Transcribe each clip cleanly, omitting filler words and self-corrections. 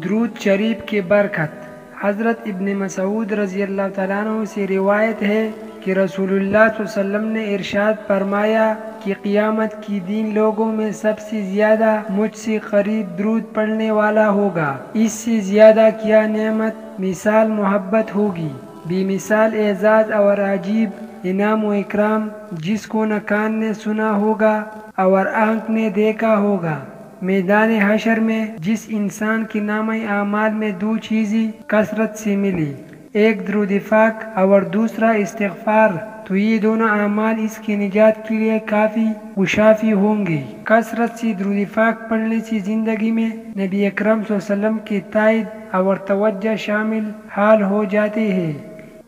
درود شریف کی برکت۔ حضرت ابن مسعود رضی اللہ تعالیٰ عنہ سے روایت ہے کہ رسول اللہ صلی اللہ علیہ وسلم نے ارشاد فرمایا کہ قیامت کی دن لوگوں میں سب سے زیادہ مجھ سے قریب درود پڑھنے والا ہوگا۔ اس سے زیادہ کیا نعمت مثال محبت ہوگی، بے مثال اعزاز اور عجیب انعام و اکرام جس کو نہ کان نے سنا ہوگا اور آنکھ نے دیکھا ہوگا۔ میدان حشر میں جس انسان کے نامہ اعمال میں دو چیزیں کثرت سے ملی، ایک درود پاک اور دوسرا استغفار، تو یہ دونوں اعمال اس کی نجات کے لیے کافی و شافی ہوں گے۔ کثرت سے درود پاک پڑھنے سے زندگی میں نبی اکرم صلی اللہ علیہ وسلم کی تائید اور توجہ شامل حال ہو جاتے ہیں،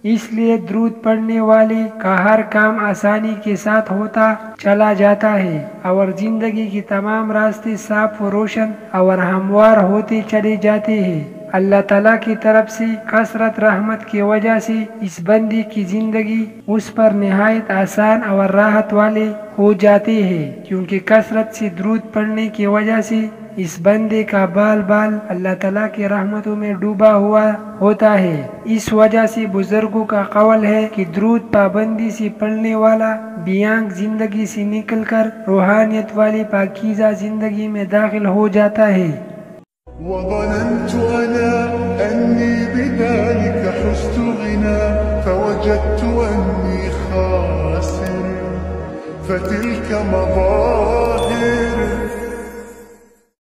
اس لیے درود پڑھنے والے کا ہر کام آسانی کے ساتھ ہوتا چلا جاتا ہے اور زندگی کے تمام راستے صاف و روشن اور ہموار ہوتے چلے جاتے ہیں۔ اللہ تعالیٰ کی طرف سے کثرت رحمت کی وجہ سے اس بندی کی زندگی اس پر نہایت آسان اور راحت والے ہو جاتے ہیں، کیونکہ کثرت سے درود پڑھنے کی وجہ سے اس بندے کا بال بال اللہ تعالیٰ کی رحمتوں میں ڈوبا ہوا ہوتا ہے۔ اس وجہ سے بزرگوں کا قول ہے کہ درود پابندی سے پڑھنے والا بیانگ زندگی سے نکل کر روحانیت والی پاکیزہ زندگی میں داخل ہو جاتا ہے۔ وظننت أنا أني بذلك حزت غنى فوجدت أني خاسر فتلك مظاهر